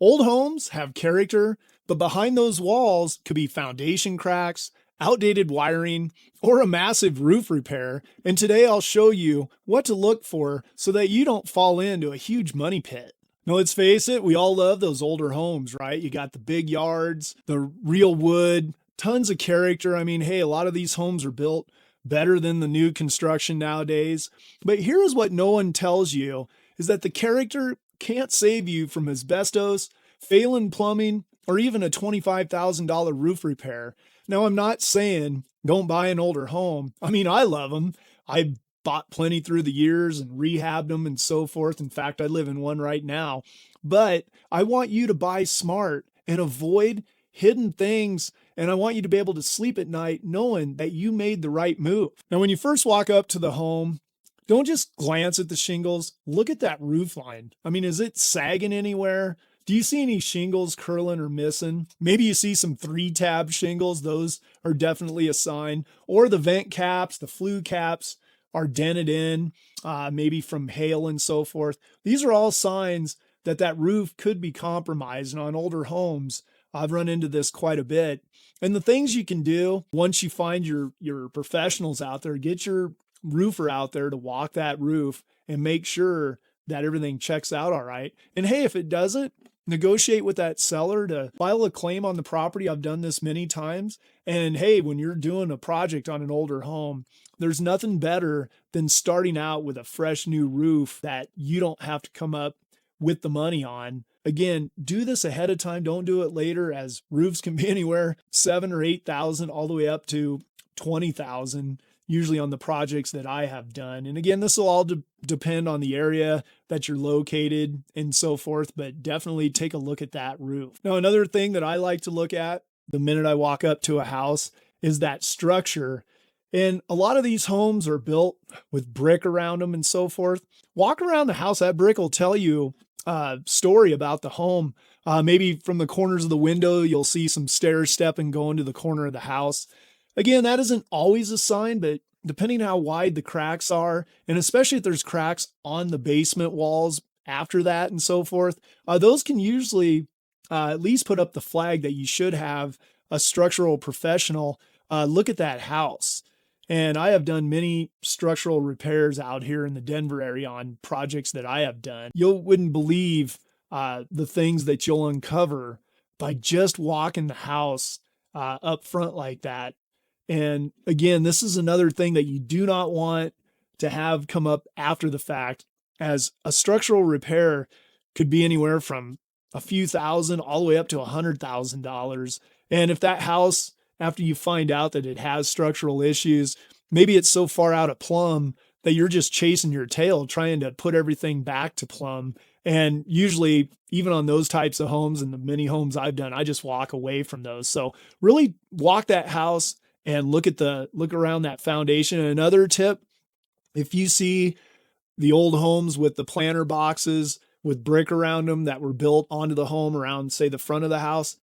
Old homes have character, but behind those walls could be foundation cracks, outdated wiring, or a massive roof repair. And today I'll show you what to look for so that you don't fall into a huge money pit. Now, let's face it, we all love those older homes, right? You got the big yards, the real wood, tons of character. I mean, hey, a lot of these homes are built better than the new construction nowadays. But here's what no one tells you is that the character can't save you from asbestos, failing plumbing, or even a $25,000 roof repair. Now, I'm not saying don't buy an older home. I mean, I love them. I bought plenty through the years and rehabbed them and so forth. In fact, I live in one right now. But I want you to buy smart and avoid hidden things. And I want you to be able to sleep at night knowing that you made the right move. Now, when you first walk up to the home, don't just glance at the shingles. Look at that roof line. I mean, is it sagging anywhere? Do you see any shingles curling or missing? Maybe you see some 3-tab shingles. Those are definitely a sign. Or the vent caps, the flue caps are dented in, maybe from hail and so forth. These are all signs that that roof could be compromised. And on older homes, I've run into this quite a bit. And the things you can do once you find your professionals out there, get your roofer out there to walk that roof and make sure that everything checks out all right. And hey, if it doesn't, negotiate with that seller to file a claim on the property. I've done this many times. And hey, when you're doing a project on an older home, there's nothing better than starting out with a fresh new roof that you don't have to come up with the money on. Again, do this ahead of time. Don't do it later, as roofs can be anywhere 7,000 or 8,000 all the way up to 20,000. Usually on the projects that I have done. And again, this will all depend on the area that you're located and so forth, but definitely take a look at that roof. Now, another thing that I like to look at the minute I walk up to a house is that structure. And a lot of these homes are built with brick around them and so forth. Walk around the house, that brick will tell you a story about the home. Maybe from the corners of the window, you'll see some stair stepping going to the corner of the house. Again, that isn't always a sign, but depending how wide the cracks are, and especially if there's cracks on the basement walls after that and so forth, those can usually at least put up the flag that you should have a structural professional look at that house. And I have done many structural repairs out here in the Denver area on projects that I have done. You wouldn't believe the things that you'll uncover by just walking the house up front like that. And again, this is another thing that you do not want to have come up after the fact, as a structural repair could be anywhere from a few thousand all the way up to $100,000. And if that house, after you find out that it has structural issues, maybe it's so far out of plumb that you're just chasing your tail trying to put everything back to plumb. And usually, even on those types of homes and the many homes I've done, I just walk away from those. So really walk that house and look around that foundation. And another tip, if you see the old homes with the planter boxes with brick around them that were built onto the home around, say, the front of the house,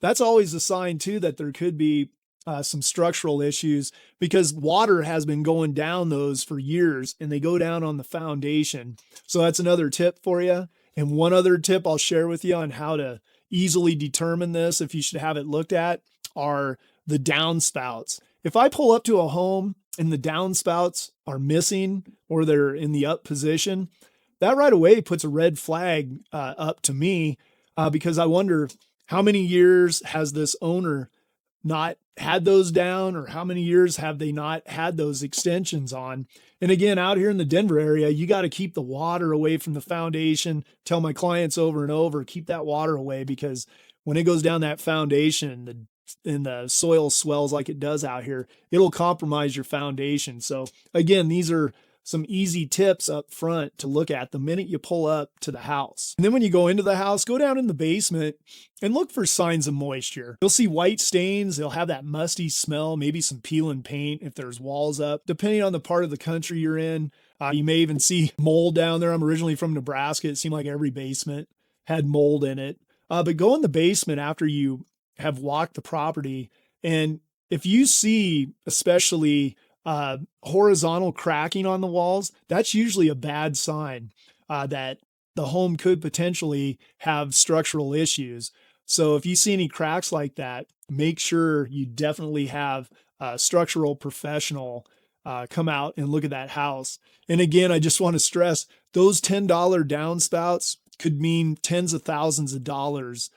that's always a sign too that there could be some structural issues, because water has been going down those for years and they go down on the foundation. So that's another tip for you. And one other tip I'll share with you on how to easily determine this, if you should have it looked at, are the downspouts. If I pull up to a home and the downspouts are missing or they're in the up position, that right away puts a red flag up to me, because I wonder how many years has this owner not had those down, or how many years have they not had those extensions on. And again, out here in the Denver area, you got to keep the water away from the foundation. Tell my clients over and over, keep that water away, because when it goes down that foundation, and the soil swells like it does out here, it'll compromise your foundation. So again, these are some easy tips up front to look at the minute you pull up to the house. And then when you go into the house, go down in the basement and look for signs of moisture. You'll see white stains. They'll have that musty smell, maybe some peeling paint if there's walls up. Depending on the part of the country you're in, you may even see mold down there. I'm originally from Nebraska. It seemed like every basement had mold in it. But go in the basement after you have walked the property, and if you see especially horizontal cracking on the walls, that's usually a bad sign that the home could potentially have structural issues. So if you see any cracks like that, make sure you definitely have a structural professional come out and look at that house. And again, I just want to stress those $10 downspouts could mean tens of thousands of dollars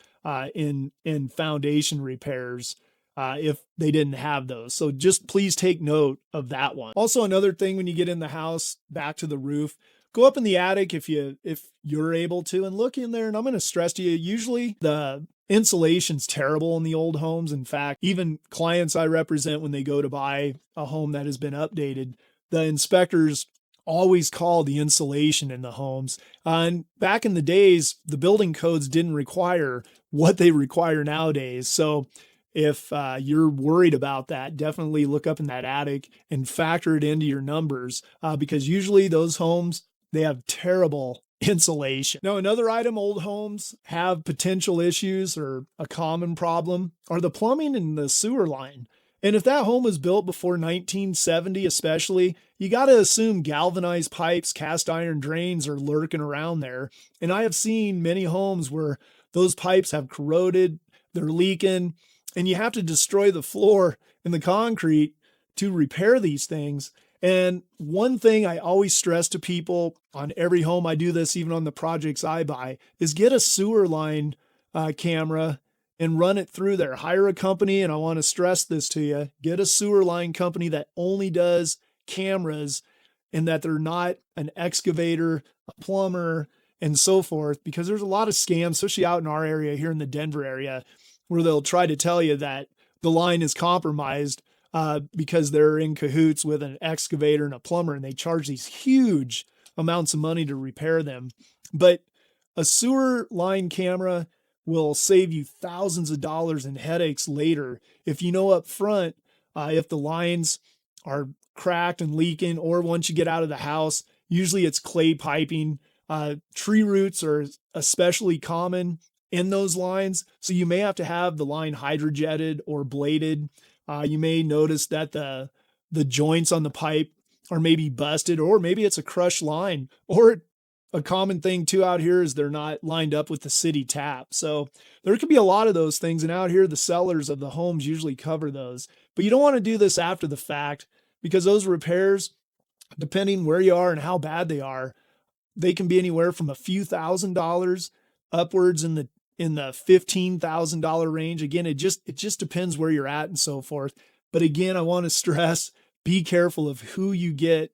in foundation repairs if they didn't have those. So just please take note of that one. Also, another thing when you get in the house, back to the roof, go up in the attic if you're able to and look in there. And I'm going to stress to you, usually the insulation's terrible in the old homes. In fact, even clients I represent, when they go to buy a home that has been updated, the inspectors always call the insulation in the homes. And back in the days, the building codes didn't require what they require nowadays. So if you're worried about that, definitely look up in that attic and factor it into your numbers because usually those homes, they have terrible insulation. Now, another item old homes have potential issues, or a common problem, are the plumbing and the sewer line. And if that home was built before 1970 especially, you got to assume galvanized pipes, cast iron drains are lurking around there. And I have seen many homes where those pipes have corroded, they're leaking, and you have to destroy the floor and the concrete to repair these things. And one thing I always stress to people on every home, I do this even on the projects I buy, is get a sewer line camera and run it through there. Hire a company, and I want to stress this to you, get a sewer line company that only does cameras and that they're not an excavator, a plumber, and so forth, because there's a lot of scams, especially out in our area here in the Denver area, where they'll try to tell you that the line is compromised because they're in cahoots with an excavator and a plumber, and they charge these huge amounts of money to repair them. But a sewer line camera will save you thousands of dollars in headaches later if you know up front if the lines are cracked and leaking, or once you get out of the house, usually it's clay piping. Tree roots are especially common in those lines, so you may have to have the line hydrojetted or bladed. You may notice that the joints on the pipe are maybe busted, or maybe it's a crushed line, or a common thing too out here is they're not lined up with the city tap. So there could be a lot of those things. And out here, the sellers of the homes usually cover those, but you don't want to do this after the fact, because those repairs, depending where you are and how bad they are, they can be anywhere from a few $1,000s upwards in the $15,000 range. Again, it just depends where you're at and so forth. But again, I want to stress, be careful of who you get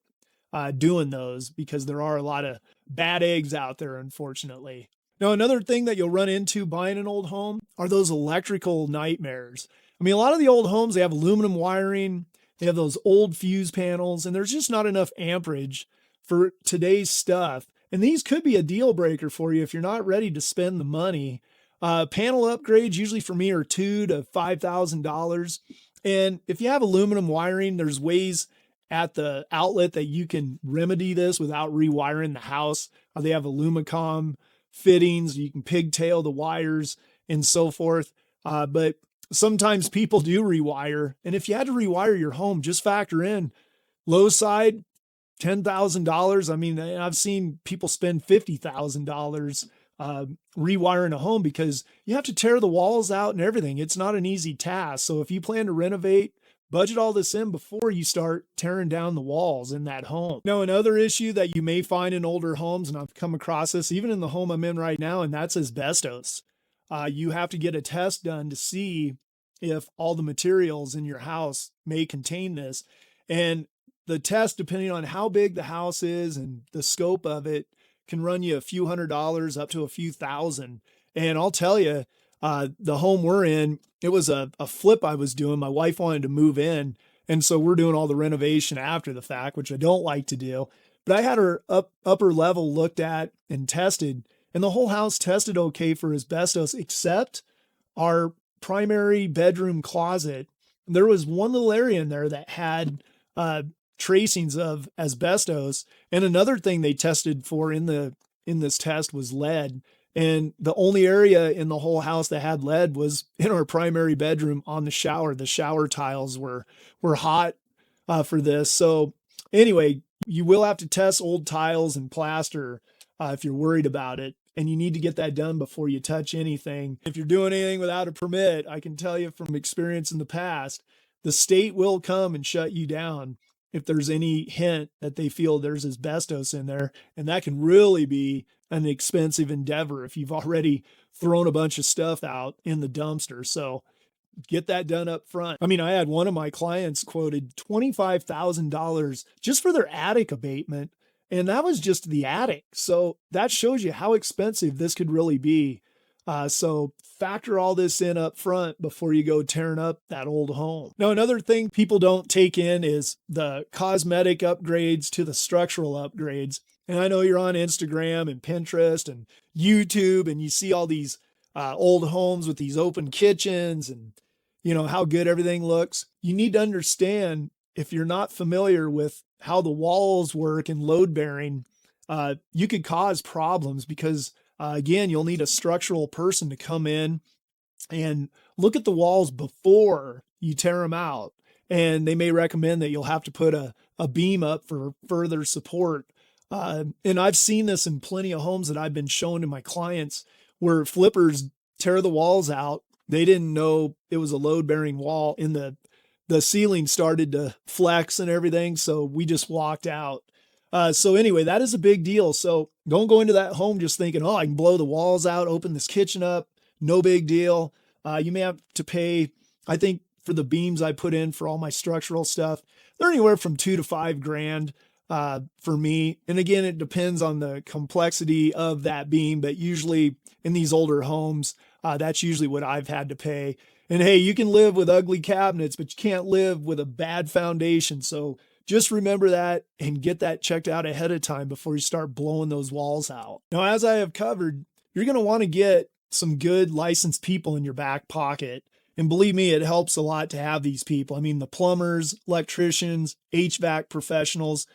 doing those, because there are a lot of bad eggs out there, unfortunately. Now, another thing that you'll run into buying an old home are those electrical nightmares. I mean, a lot of the old homes, they have aluminum wiring, they have those old fuse panels, and there's just not enough amperage for today's stuff. And these could be a deal breaker for you if you're not ready to spend the money. Panel upgrades usually for me are $2,000 to $5,000. And if you have aluminum wiring, there's ways at the outlet that you can remedy this without rewiring the house. They have Alumicom fittings, you can pigtail the wires and so forth. But sometimes people do rewire. And if you had to rewire your home, just factor in low side, $10,000. I mean, I've seen people spend $50,000 rewiring a home, because you have to tear the walls out and everything. It's not an easy task. So if you plan to renovate, budget all this in before you start tearing down the walls in that home. Now, another issue that you may find in older homes, and I've come across this even in the home I'm in right now, and that's asbestos. You have to get a test done to see if all the materials in your house may contain this. And the test, depending on how big the house is and the scope of it, can run you a few $100s up to a few thousand. And I'll tell you, the home we're in, it was a flip I was doing. My wife wanted to move in, and so we're doing all the renovation after the fact, which I don't like to do. But I had her upper level looked at and tested, and the whole house tested okay for asbestos, except our primary bedroom closet. There was one little area in there that had tracings of asbestos, and another thing they tested for in this test was lead. And the only area in the whole house that had lead was in our primary bedroom on the shower. The shower tiles were hot for this. So anyway, you will have to test old tiles and plaster if you're worried about it. And you need to get that done before you touch anything. If you're doing anything without a permit, I can tell you from experience in the past, the state will come and shut you down if there's any hint that they feel there's asbestos in there. And that can really be an expensive endeavor if you've already thrown a bunch of stuff out in the dumpster. So get that done up front. I mean, I had one of my clients quoted $25,000 just for their attic abatement, and that was just the attic. So that shows you how expensive this could really be. So factor all this in up front before you go tearing up that old home. Now, another thing people don't take in is the cosmetic upgrades to the structural upgrades. And I know you're on Instagram and Pinterest and YouTube, and you see all these old homes with these open kitchens and, you know, how good everything looks. You need to understand, if you're not familiar with how the walls work and load bearing, you could cause problems because again, you'll need a structural person to come in and look at the walls before you tear them out. And they may recommend that you'll have to put a beam up for further support. And I've seen this in plenty of homes that I've been showing to my clients where flippers tear the walls out. They didn't know it was a load bearing wall, and the ceiling started to flex and everything. So we just walked out. So anyway, that is a big deal. So don't go into that home just thinking, oh, I can blow the walls out, open this kitchen up. No big deal. You may have to pay, I think for the beams I put in for all my structural stuff, they're anywhere from $2,000 to $5,000 for me. And again, it depends on the complexity of that beam, but usually in these older homes, that's usually what I've had to pay. And hey, you can live with ugly cabinets, but you can't live with a bad foundation. So just remember that and get that checked out ahead of time before you start blowing those walls out. Now, as I have covered, you're going to want to get some good licensed people in your back pocket. And believe me, it helps a lot to have these people. I mean, the plumbers, electricians, HVAC professionals.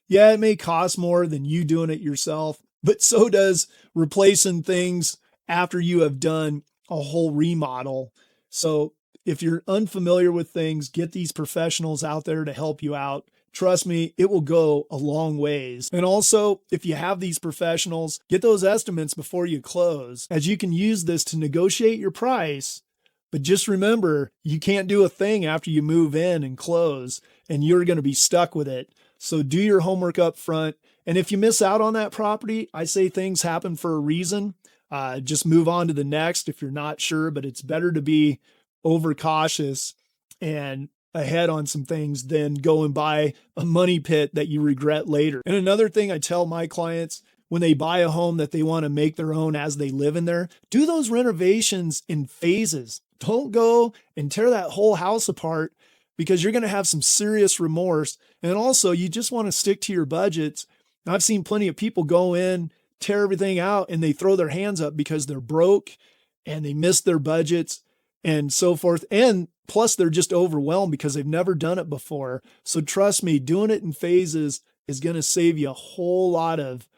Yeah, it may cost more than you doing it yourself, but so does replacing things after you have done a whole remodel. So if you're unfamiliar with things, get these professionals out there to help you out. Trust me, it will go a long ways. And also, if you have these professionals, get those estimates before you close, as you can use this to negotiate your price. But just remember, you can't do a thing after you move in and close, and you're going to be stuck with it. So do your homework up front. And if you miss out on that property, I say things happen for a reason. Just move on to the next if you're not sure, but it's better to be overcautious and ahead on some things than go and buy a money pit that you regret later. And another thing I tell my clients when they buy a home that they want to make their own as they live in there, do those renovations in phases. Don't go and tear that whole house apart, because you're going to have some serious remorse. And also, you just want to stick to your budgets. I've seen plenty of people go in, tear everything out, and they throw their hands up because they're broke and they missed their budgets and so forth. And plus, they're just overwhelmed because they've never done it before. So trust me, doing it in phases is going to save you a whole lot of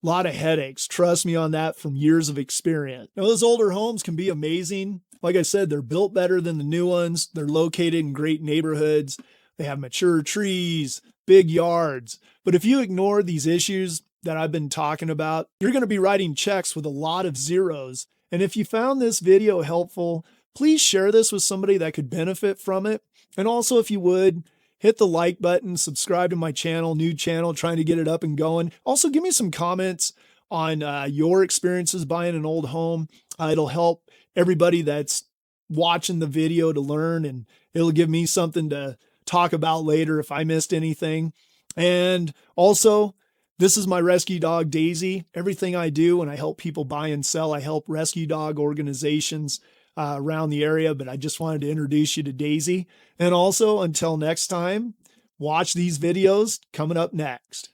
headaches. Trust me on that from years of experience. Now, those older homes can be amazing. Like I said, they're built better than the new ones. They're located in great neighborhoods. They have mature trees, big yards. But if you ignore these issues that I've been talking about, you're going to be writing checks with a lot of zeros. And if you found this video helpful, please share this with somebody that could benefit from it. And also, if you would, hit the like button, subscribe to my channel, new channel, trying to get it up and going. Also, give me some comments on your experiences buying an old home. It'll help everybody that's watching the video to learn, and it'll give me something to talk about later if I missed anything. And also, this is my rescue dog, Daisy. Everything I do when I help people buy and sell, I help rescue dog organizations around the area, but I just wanted to introduce you to Daisy. And also, until next time, watch these videos coming up next.